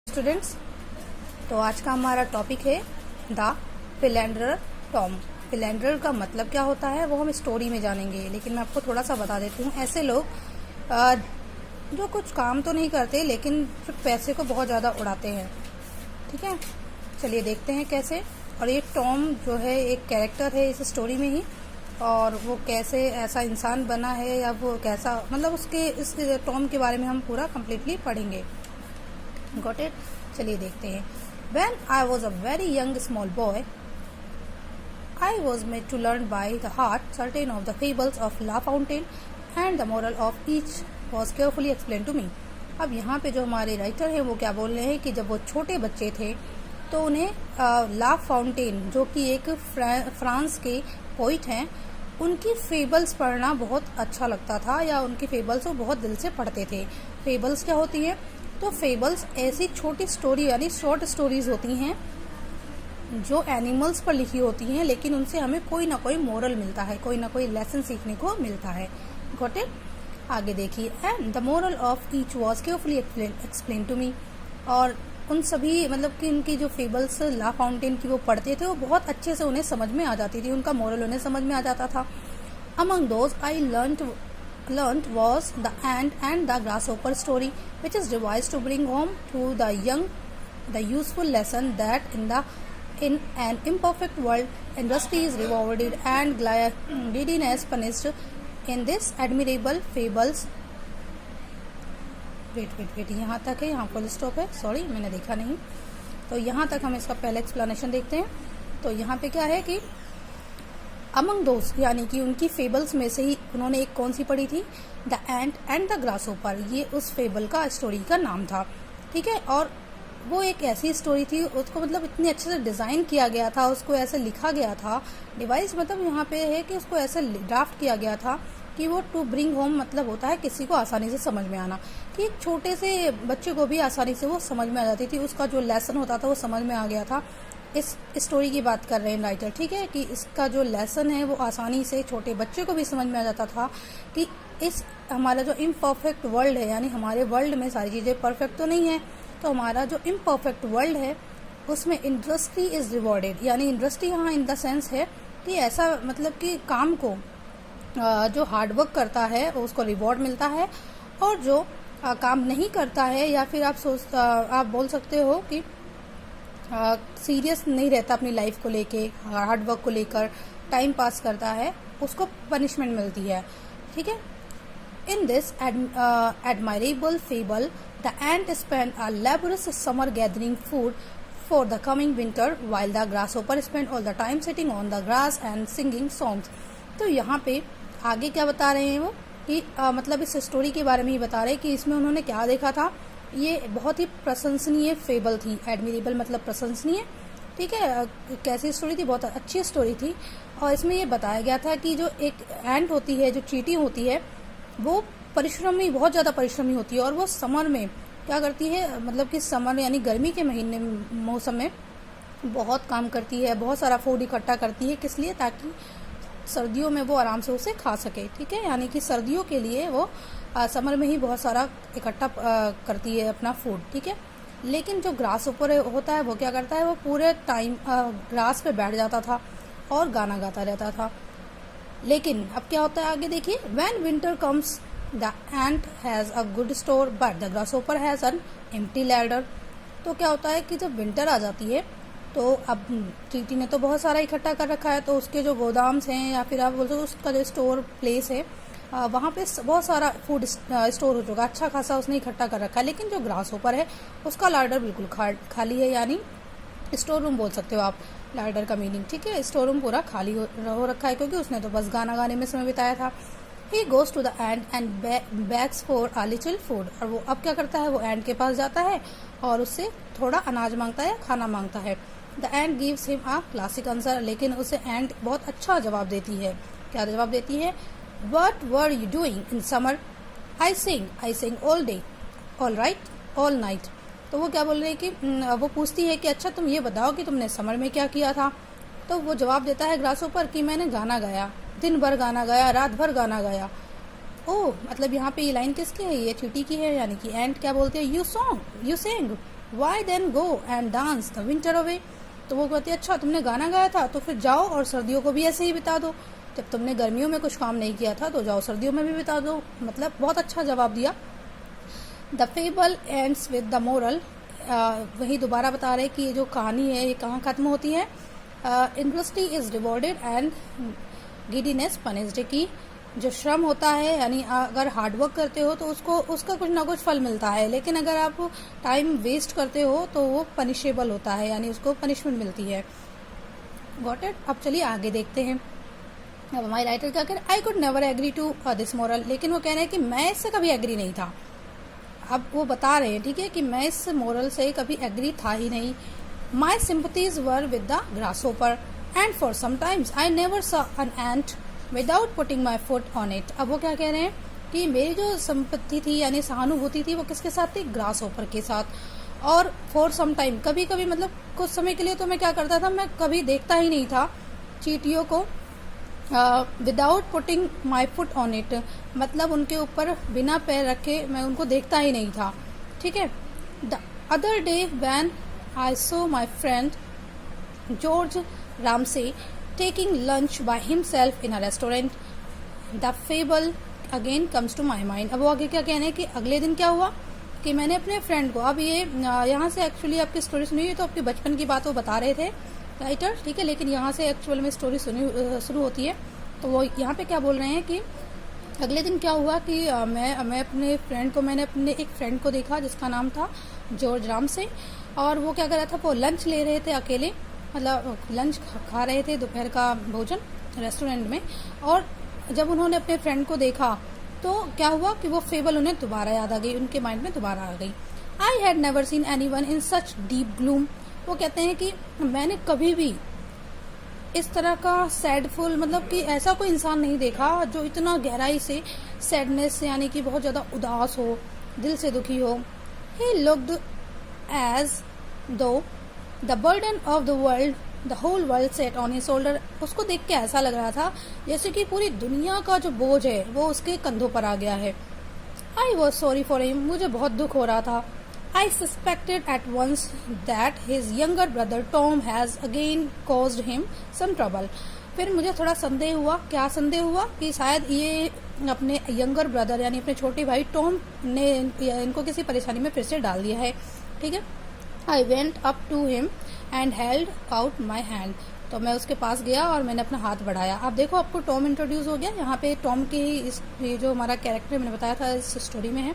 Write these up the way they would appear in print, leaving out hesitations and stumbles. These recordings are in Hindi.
स्टूडेंट्स, तो आज का हमारा टॉपिक है द फिलेंडर टॉम। फिलेंडर का मतलब क्या होता है वो हम स्टोरी में जानेंगे, लेकिन मैं आपको थोड़ा सा बता देती हूँ। ऐसे लोग जो कुछ काम तो नहीं करते लेकिन पैसे को बहुत ज़्यादा उड़ाते हैं। ठीक है, चलिए देखते हैं कैसे। और ये टॉम जो है एक कैरेक्टर है इस स्टोरी में ही, और वो कैसे ऐसा इंसान बना है या वो कैसा, मतलब उसके इस टॉम के बारे में हम पूरा कम्प्लीटली पढ़ेंगे। Got it? चलिए देखते हैं। When I was a very young small boy, I was made to learn by the heart certain of the fables of La Fontaine, and the moral of each was carefully explained to me. अब यहाँ पे जो हमारे राइटर हैं वो क्या बोल रहे हैं कि जब वो छोटे बच्चे थे तो उन्हें ला फाउंटेन, जो कि एक फ्रांस के पोइट हैं, उनकी फेबल्स पढ़ना बहुत अच्छा लगता था, या उनकी फेबल्स वो बहुत दिल से पढ़ते थे। फेबल्स क्या होती है? तो फेबल्स ऐसी छोटी स्टोरी यानी शॉर्ट स्टोरीज होती हैं जो एनिमल्स पर लिखी होती हैं, लेकिन उनसे हमें कोई ना कोई मोरल मिलता है, कोई ना कोई लेसन सीखने को मिलता है। Got it? आगे देखिए। And the moral of each was carefully explain to me. और उन सभी, मतलब कि उनकी जो फेबल्स ला फाउंटेन की वो पढ़ते थे वो बहुत अच्छे से उन्हें समझ में आ जाती थी, उनका मोरल उन्हें समझ में आ जाता था। Among those I learnt was the ant and the grasshopper story, which is devised to bring home to the young the useful lesson that in an imperfect world industry is rewarded and greediness punished. In this admirable fables, wait यहाँ तक है, यहाँ फुल स्टॉप है, सॉरी मैंने देखा नहीं। तो यहाँ तक हम इसका पहले एक्सप्लेनेशन देखते हैं। तो यहाँ पे क्या है कि अमंग दोस यानी कि उनकी फेबल्स में से ही उन्होंने एक कौन सी पढ़ी थी? The ant and the grasshopper. ये उस फेबल का स्टोरी का नाम था। ठीक है, और वो एक ऐसी स्टोरी थी, उसको मतलब इतने अच्छे से डिज़ाइन किया गया था, उसको ऐसे लिखा गया था। डिवाइस मतलब यहाँ पे है कि उसको ऐसे ड्राफ्ट किया गया था कि वो टू ब्रिंग होम मतलब होता है किसी को आसानी से समझ में आना, कि एक छोटे से बच्चे को भी आसानी से वो समझ में आ जाती थी, उसका जो लेसन होता था वो समझ में आ गया था। इस स्टोरी की बात कर रहे हैं राइटर। ठीक है, कि इसका जो लेसन है वो आसानी से छोटे बच्चे को भी समझ में आ जाता था कि इस हमारा जो इम्परफेक्ट वर्ल्ड है, यानी हमारे वर्ल्ड में सारी चीज़ें परफेक्ट तो नहीं है, तो हमारा जो इम्परफेक्ट वर्ल्ड है उसमें इंडस्ट्री इज़ रिवॉर्डेड। यानी इंडस्ट्री यहाँ इन द सेंस है कि ऐसा मतलब कि काम को जो हार्डवर्क करता है उसको रिवॉर्ड मिलता है, और जो काम नहीं करता है या फिर आप बोल सकते हो कि सीरियस नहीं रहता अपनी लाइफ को लेके, हार्डवर्क को लेकर टाइम पास करता है, उसको पनिशमेंट मिलती है। ठीक है। In this admirable fable the ant spend a laborious summer gathering food for the coming winter while the grasshopper spend all the time sitting on the grass and singing songs. तो यहाँ पे आगे क्या बता रहे हैं वो कि मतलब इस स्टोरी के बारे में ही बता रहे हैं कि इसमें उन्होंने क्या देखा था। ये बहुत ही प्रशंसनीय फेबल थी। एडमिरेबल मतलब प्रशंसनीय। ठीक है, कैसी स्टोरी थी? बहुत अच्छी स्टोरी थी। और इसमें ये बताया गया था कि जो एक एंट होती है, जो चींटी होती है, वो परिश्रमी, बहुत ज़्यादा परिश्रमी होती है, और वो समर में क्या करती है, मतलब कि समर यानी गर्मी के महीने मौसम में बहुत काम करती है, बहुत सारा फूड इकट्ठा करती है। किस लिए? ताकि सर्दियों में वो आराम से उसे खा सके। ठीक है, यानी कि सर्दियों के लिए वो समर में ही बहुत सारा इकट्ठा करती है अपना फूड। ठीक है, लेकिन जो ग्रास ऊपर होता है वो क्या करता है, वो पूरे टाइम ग्रास पे बैठ जाता था और गाना गाता रहता था। लेकिन अब क्या होता है आगे देखिए। When winter comes the ant has a good store but the grasshopper has an empty larder. तो क्या होता है कि जब विंटर आ जाती है तो अब चींटी ने तो बहुत सारा इकट्ठा कर रखा है, तो उसके जो गोदाम्स हैं या फिर आप बोलते हो उसका जो स्टोर प्लेस है, वहाँ पे बहुत सारा फूड स्टोर हो चुका, अच्छा खासा उसने इकट्ठा कर रखा है। लेकिन जो ग्रासहोपर है उसका लार्डर बिल्कुल खाली है, यानी स्टोर रूम बोल सकते हो आप लार्डर का मीनिंग। ठीक है, स्टोर रूम पूरा खाली हो रखा है, क्योंकि उसने तो बस गाना गाने में समय बिताया था। He goes to the ant and begs for a little food. और वो अब क्या करता है, वो एंट के पास जाता है और उससे थोड़ा अनाज मांगता है, खाना मांगता है। The ant gives him a classic answer. लेकिन उसे एंट बहुत अच्छा जवाब देती है। क्या जवाब देती है? What were you doing in summer? I sing all day, all right, all night. तो वो क्या बोल रही है कि वो पूछती है कि अच्छा तुम ये बताओ कि तुमने समर में क्या किया था। तो वो जवाब देता है ग्रासहोपर कि मैंने गाना गाया, दिन भर गाना गाया, रात भर गाना गाया। ओह, मतलब यहाँ पे ये लाइन किसकी है? ये चींटी की है, यानी कि एंट क्या बोलते हैं, you song, you sang, why then go and dance the winter away. तो वो कहती है अच्छा तुमने गाना गाया था तो फिर जाओ और सर्दियों को भी ऐसे ही बिता दो, जब तुमने गर्मियों में कुछ काम नहीं किया था तो जाओ सर्दियों में भी बिता दो। मतलब बहुत अच्छा जवाब दिया। The fable ends with the moral, वही दोबारा बता रहे कि ये जो कहानी है ये कहाँ खत्म होती है। Industry is rewarded and giddiness punished, की जो श्रम होता है यानी अगर हार्डवर्क करते हो तो उसका कुछ ना कुछ फल मिलता है, लेकिन अगर आप टाइम वेस्ट करते हो तो वो पनिशेबल होता है यानी उसको पनिशमेंट मिलती है। Got it. अब चलिए आगे देखते हैं। अब हमारे राइटर क्या कह रहे, I could never agree to this moral, लेकिन वो कह रहे हैं कि मैं इससे कभी एग्री नहीं था। अब वो बता रहे हैं ठीक है कि मैं इस मॉरल से कभी एग्री था ही नहीं। My sympathies were with the grasshopper and for sometimes I never saw an ant without putting my foot on it. अब वो क्या कह रहे हैं कि मेरी जो संपत्ति थी यानी सहानुभूति थी वो किसके साथ थी, ग्रासहोपर के साथ। और फॉर सम टाइम कभी कभी मतलब कुछ समय के लिए तो मैं क्या करता था, मैं कभी देखता ही नहीं था चींटियों को without putting my foot on it, मतलब उनके ऊपर बिना पैर रखे मैं उनको देखता ही नहीं था। ठीक है। The other day when I so my friend George Ramsay taking lunch by himself in a restaurant, the fable again comes to my mind। अब वो आगे क्या कहने हैं कि अगले दिन क्या हुआ कि मैंने अपने फ्रेंड को, अब ये यहाँ से एक्चुअली आपकी स्टोरी सुनी हुई तो आपके बचपन की बात वो बता रहे थे राइटर, ठीक है, लेकिन यहाँ से एक्चुअल में स्टोरी शुरू होती है। तो वो यहाँ पे क्या बोल रहे हैं कि अगले दिन क्या हुआ कि मैं अपने फ्रेंड को, मैंने अपने एक फ्रेंड को देखा जिसका नाम था जॉर्ज रामसे, और वो क्या कर रहा था, वो लंच ले रहे थे अकेले, मतलब लंच खा रहे थे दोपहर का भोजन रेस्टोरेंट में। और जब उन्होंने अपने फ्रेंड को देखा तो क्या हुआ कि वो फेबल उन्हें दोबारा याद आ गई, उनके माइंड में दोबारा आ गई। I had never seen anyone in such deep gloom. वो कहते हैं कि मैंने कभी भी इस तरह का सैडफुल, मतलब कि ऐसा कोई इंसान नहीं देखा जो इतना गहराई से सैडनेस यानी कि बहुत ज़्यादा उदास हो, दिल से दुखी हो। He looked as though the burden of the world the whole world sat on his shoulder. उसको देख के ऐसा लग रहा था जैसे कि पूरी दुनिया का जो बोझ है वो उसके कंधों पर आ गया है। I was sorry for him, मुझे बहुत दुख हो रहा था। I suspected at once that his younger brother Tom has again caused him some trouble. फिर मुझे थोड़ा संदेह हुआ, क्या संदेह हुआ कि शायद ये अपने यंगर ब्रदर यानी अपने छोटे भाई टॉम ने इनको किसी परेशानी में फिर से डाल दिया है। ठीक है। I went up to him and held out my hand. तो मैं उसके पास गया और मैंने अपना हाथ बढ़ाया। अब देखो आपको टॉम इंट्रोड्यूस हो गया यहाँ पे। टॉम के ये जो हमारा कैरेक्टर मैंने बताया था इस स्टोरी में है,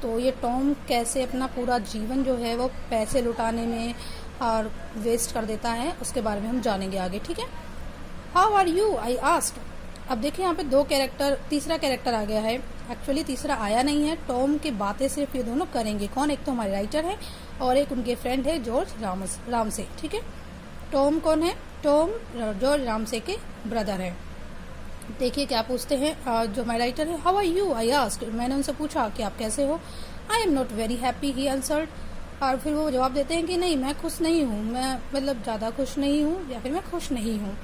तो ये टॉम कैसे अपना पूरा जीवन जो है वो पैसे लुटाने में और वेस्ट कर देता है, उसके बारे में हम जानेंगे आगे। ठीक है। How are you I asked. अब देखिए यहाँ पे तीसरा कैरेक्टर आ गया है। एक्चुअली तीसरा आया नहीं है। टॉम की बातें सिर्फ ये दोनों करेंगे। कौन, एक तो हमारे राइटर है और एक उनके फ्रेंड है जॉर्ज रामसे। ठीक है। टॉम कौन है, टॉम जॉर्ज रामसे के ब्रदर है। देखिए क्या पूछते हैं जो हमारे राइटर है। How are you I asked. मैंने उनसे पूछा कि आप कैसे हो। I am not very happy he answered. और फिर वो जवाब देते हैं कि नहीं मैं खुश नहीं हूँ, मैं मतलब ज़्यादा खुश नहीं हूँ या फिर मैं खुश नहीं हूँ।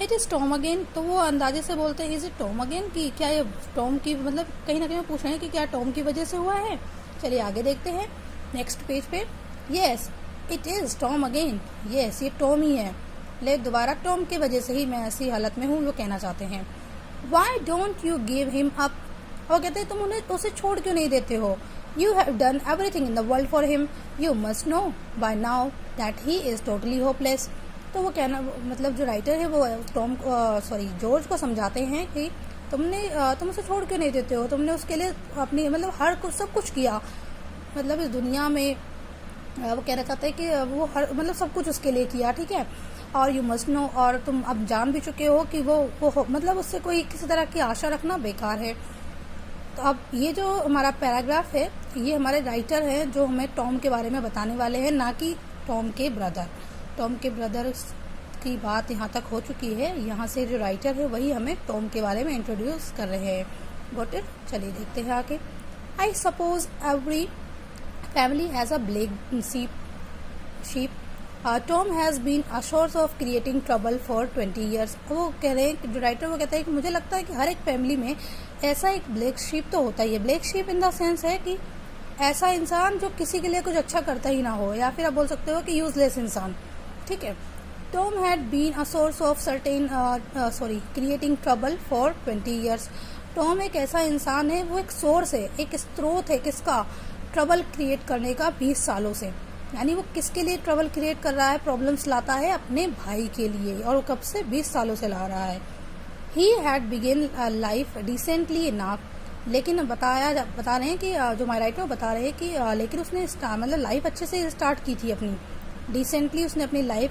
It is Tom again. तो वो अंदाजे से बोलते हैं इज इट टॉम अगेन, कि क्या ये टॉम की, मतलब कहीं ना कहीं पूछ रहे हैं कि क्या टॉम की वजह से हुआ है। चलिए आगे देखते हैं नेक्स्ट पेज पे। Yes it is Tom again. Yes ये टॉम ही है, लेकिन दोबारा टॉम की वजह से ही मैं ऐसी हालत में हूँ, वो कहना चाहते हैं। Why don't you give him up. वो कहते हैं तुम उन्हें उसे छोड़ क्यों नहीं देते हो। You have done everything in the world for him, you must know by now that he is totally hopeless. तो वो कहना, मतलब जो राइटर है वो टॉम जॉर्ज को समझाते हैं कि तुम उसे छोड़ क्यों नहीं देते हो, तुमने उसके लिए अपनी मतलब सब कुछ किया, मतलब इस दुनिया में वो कहना चाहते हैं कि वो मतलब सब कुछ उसके लिए किया। ठीक है। और यू मस्ट नो, और तुम अब जान भी चुके हो कि वो मतलब उससे कोई किसी तरह की आशा रखना बेकार है। तो अब ये जो हमारा पैराग्राफ है ये हमारे राइटर हैं जो हमें टॉम के बारे में बताने वाले हैं, ना कि टॉम के ब्रदर। टॉम के ब्रदर की बात यहाँ तक हो चुकी है, यहाँ से जो राइटर है वही हमें टॉम के बारे में इंट्रोड्यूस कर रहे हैं। Got it. चलिए देखते हैं आगे। I suppose every family has a black sheep. Tom has been a source of creating trouble for 20 years. वो कह रहे हैं, जो राइटर वो कहता है कि मुझे लगता है कि हर एक फैमिली में ऐसा एक ब्लैक शीप तो होता ही है। Black sheep in the sense है कि ऐसा इंसान जो किसी के लिए कुछ अच्छा करता ही ना हो, या फिर आप बोल सकते हो कि यूजलेस इंसान, ठीक है। Tom had been a source of certain creating trouble for 20 years. Tom एक ऐसा इंसान है, वो एक सोर्स है, एक स्रोत है किसका, ट्रबल क्रिएट करने का 20 सालों से। यानी वो किसके लिए ट्रबल क्रिएट कर रहा है, प्रॉब्लम्स लाता है अपने भाई के लिए, और वो कब से, 20 सालों से ला रहा है। He had begin life decently enough, लेकिन बता रहे हैं कि जो माय राइटर बता रहे हैं कि लेकिन उसने मतलब लाइफ अच्छे से स्टार्ट की थी अपनी, डिसेंटली उसने अपनी लाइफ